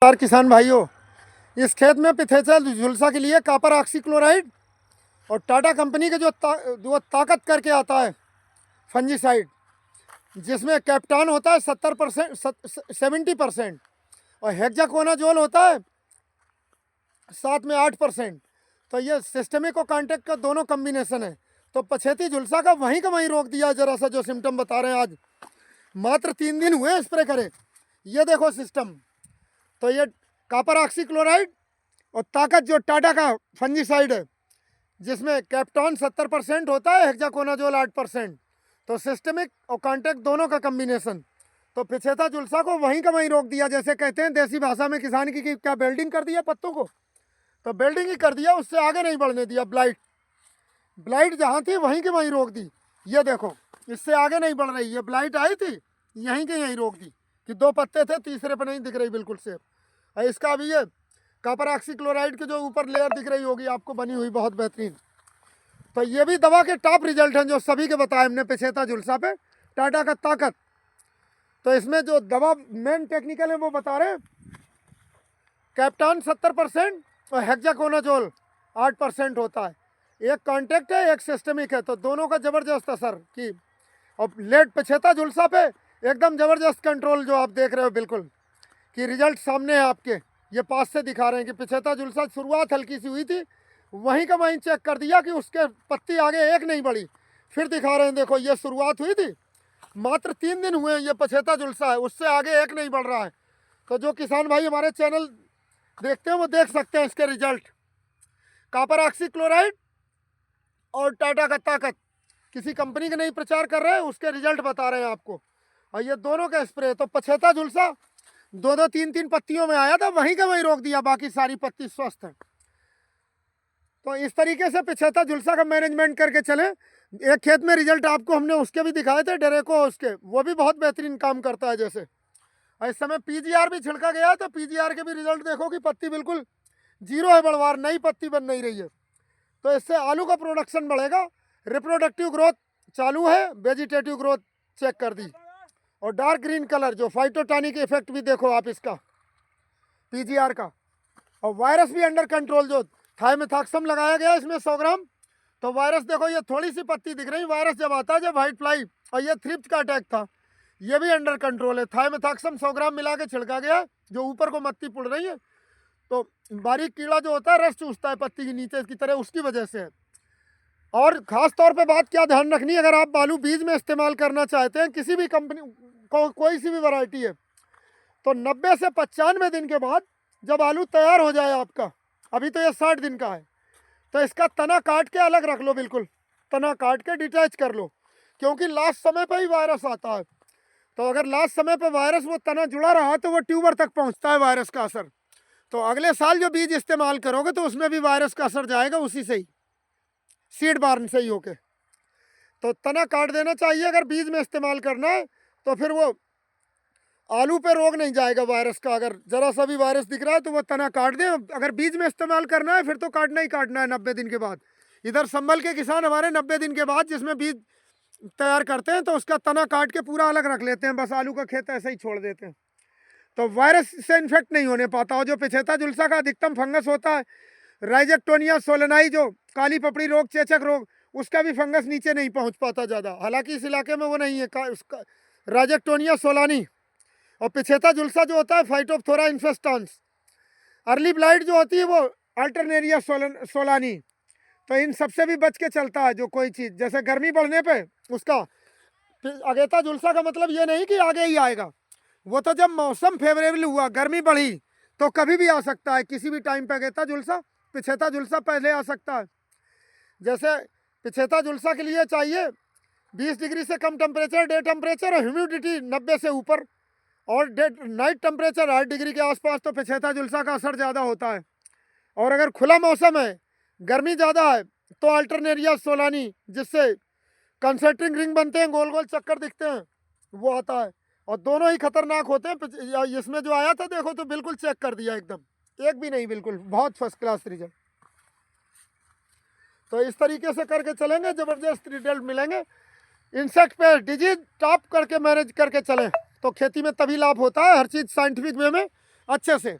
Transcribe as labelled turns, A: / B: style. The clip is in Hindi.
A: नमस्कार किसान भाइयों। इस खेत में पिथेचा झुलसा के लिए कॉपर ऑक्सीक्लोराइड और टाटा कंपनी के जो ताकत करके आता है फंजीसाइड, जिसमें कैप्टान होता है 70%, 70% और हेक्साकोनाजोल होता है साथ में 8%। तो ये सिस्टमिक और कॉन्टैक्ट का दोनों कम्बिनेशन है। तो पछेती झुलसा का वहीं रोक दिया जरा सा, जो सिम्टम बता रहे हैं। आज मात्र 3 दिन हुए स्प्रे करे। ये देखो सिस्टम। तो ये कॉपर ऑक्सीक्लोराइड और ताकत जो टाटा का फंजीसाइड है, जिसमें कैप्टॉन 70% होता है, हेक्साकोनाजोल 8%। तो सिस्टमिक और कॉन्टैक्ट दोनों का कम्बिनेशन। तो पिछेता झुलसा को वहीं रोक दिया। जैसे कहते हैं देसी भाषा में किसान की, क्या बेल्डिंग कर दिया पत्तों को, तो बेल्डिंग ही कर दिया, उससे आगे नहीं बढ़ने दिया। ब्लाइट जहाँ थी वहीं की वहीं रोक दी। ये देखो, इससे आगे नहीं बढ़ रही। ये ब्लाइट आई थी, यहीं के यहीं रोक दी कि 2 पत्ते थे, तीसरे पर नहीं दिख रही बिल्कुल से। और इसका अभी ये कॉपर ऑक्सीक्लोराइड के जो ऊपर लेयर दिख रही होगी आपको बनी हुई, बहुत बेहतरीन। तो ये भी दवा के टॉप रिजल्ट हैं जो सभी के बताए हमने पिछेता झुलसा पे, टाटा का ताकत। तो इसमें जो दवा मेन टेक्निकल है वो बता रहे हैं, कैप्टान 70% और हेक्साकोनाजोल 8% होता है। एक कॉन्टैक्ट है, एक सिस्टमिक है, तो दोनों का ज़बरदस्त असर की। और लेट पिछेता झुलसा पे एकदम ज़बरदस्त कंट्रोल जो आप देख रहे हो बिल्कुल कि रिजल्ट सामने है आपके। ये पास से दिखा रहे हैं कि पिछेता झुलसा शुरुआत हल्की सी हुई थी, वहीं का वहीं चेक कर दिया कि उसके पत्ती आगे एक नहीं बढ़ी। फिर दिखा रहे हैं, देखो ये शुरुआत हुई थी, मात्र 3 दिन हुए हैं, ये पछेता झुलसा है, उससे आगे एक नहीं बढ़ रहा है। तो जो किसान भाई हमारे चैनल देखते हैं वो देख सकते हैं इसके रिजल्ट। कॉपर ऑक्सीक्लोराइड और टाटा का ताकत, किसी कंपनी का नहीं प्रचार कर रहे हैं, उसके रिजल्ट बता रहे हैं आपको। और ये दोनों का स्प्रे। तो पछेता झुलसा 2-2, 3-3 पत्तियों में आया था, वहीं का वहीं रोक दिया, बाकी सारी पत्ती स्वस्थ है। तो इस तरीके से पिछेता झुलसा का मैनेजमेंट करके चले। एक खेत में रिजल्ट आपको हमने उसके भी दिखाए थे, डेरेको, उसके वो भी बहुत बेहतरीन काम करता है। जैसे और इस समय पीजीआर भी छिड़का गया है, तो पीजीआर के भी रिजल्ट देखो कि पत्ती बिल्कुल जीरो है, बढ़वार, नई पत्ती बन नहीं रही है। तो इससे आलू का प्रोडक्शन बढ़ेगा। रिप्रोडक्टिव ग्रोथ चालू है, वेजिटेटिव ग्रोथ चेक कर दी। और डार्क ग्रीन कलर जो फाइटोटॉनिक इफेक्ट भी देखो आप इसका पीजीआर का। और वायरस भी अंडर कंट्रोल, जो थाइमेथॉक्सम लगाया गया इसमें 100 ग्राम। तो वायरस देखो, ये थोड़ी सी पत्ती दिख रही, वायरस जब आता है, जब व्हाइट फ्लाई और ये थ्रिप्स का अटैक था, ये भी अंडर कंट्रोल है। थाइमेथॉक्सम 100 ग्राम मिला के छिड़का गया, जो ऊपर को मत्ती पुड़ रही है। तो बारीक कीड़ा जो होता है रस चूसता है पत्ती के नीचे की तरह, उसकी वजह से है। और खास तौर पे बात क्या ध्यान रखनी है, अगर आप बालू बीज में इस्तेमाल करना चाहते हैं, किसी भी कंपनी कोई सी भी वैरायटी है, तो 90 से 95 दिन के बाद जब आलू तैयार हो जाए आपका, अभी तो ये 60 दिन का है, तो इसका तना काट के अलग रख लो, बिल्कुल तना काट के डिटैच कर लो। क्योंकि लास्ट समय पर ही वायरस आता है। तो अगर लास्ट समय पर वायरस वो तना जुड़ा रहा तो वो ट्यूबर तक पहुंचता है वायरस का असर। तो अगले साल जो बीज इस्तेमाल करोगे तो उसमें भी वायरस का असर जाएगा, उसी से ही, सीड बार्न से ही होके। तो तना काट देना चाहिए अगर बीज में इस्तेमाल करना है, तो फिर वो आलू पे रोग नहीं जाएगा वायरस का। अगर जरा सा भी वायरस दिख रहा है तो वो तना काट दें। अगर बीज में इस्तेमाल करना है फिर तो काटना ही काटना है 90 दिन के बाद। इधर संभल के किसान हमारे 90 दिन के बाद जिसमें बीज तैयार करते हैं तो उसका तना काट के पूरा अलग रख लेते हैं, बस आलू का खेत ऐसे ही छोड़ देते हैं, तो वायरस से इन्फेक्ट नहीं होने पाता। और जो पिछेता झुलसा का अधिकतम फंगस होता है, राइजेक्टोनिया सोलेनाई, जो काली पपड़ी रोग, चेचक रोग, उसका भी फंगस नीचे नहीं पहुंच पाता ज़्यादा। हालांकि इस इलाके में वो नहीं है उसका राइजेक्टोनिया सोलानी। और पिछेता झुलसा जो होता है फाइटोप्थोरा इन्फेस्टांस। अर्ली ब्लाइट जो होती है वो अल्टरनेरिया सोलानी। तो इन सबसे भी बच के चलता है जो कोई चीज़। जैसे गर्मी बढ़ने पे उसका अगेता झुलसा का मतलब ये नहीं कि आगे ही आएगा, वो तो जब मौसम फेवरेबल हुआ, गर्मी बढ़ी, तो कभी भी आ सकता है, किसी भी टाइम पे अगेता झुलसा, पिछेता झुलसा पहले आ सकता है। जैसे पिछेता झुलसा के लिए चाहिए 20 डिग्री से कम टेम्परेचर डे टेम्परेचर और ह्यूमिडिटी 90 से ऊपर, और नाइट टेम्परेचर 8 डिग्री के आसपास, तो पिछेता झुलसा का असर ज़्यादा होता है। और अगर खुला मौसम है, गर्मी ज़्यादा है, तो अल्टरनेरिया सोलानी, जिससे कंसर्टिंग रिंग बनते हैं, गोल गोल चक्कर दिखते हैं, वो आता है। और दोनों ही खतरनाक होते हैं। इसमें जो आया था देखो तो बिल्कुल चेक कर दिया एकदम, एक भी नहीं, बिल्कुल बहुत फर्स्ट क्लास रिजल्ट। तो इस तरीके से करके चलेंगे, ज़बरदस्त रिजल्ट मिलेंगे। इंसेक्ट पे डिजीज टॉप करके मैनेज करके चलें तो खेती में तभी लाभ होता है, हर चीज़ साइंटिफिक वे में। अच्छे से।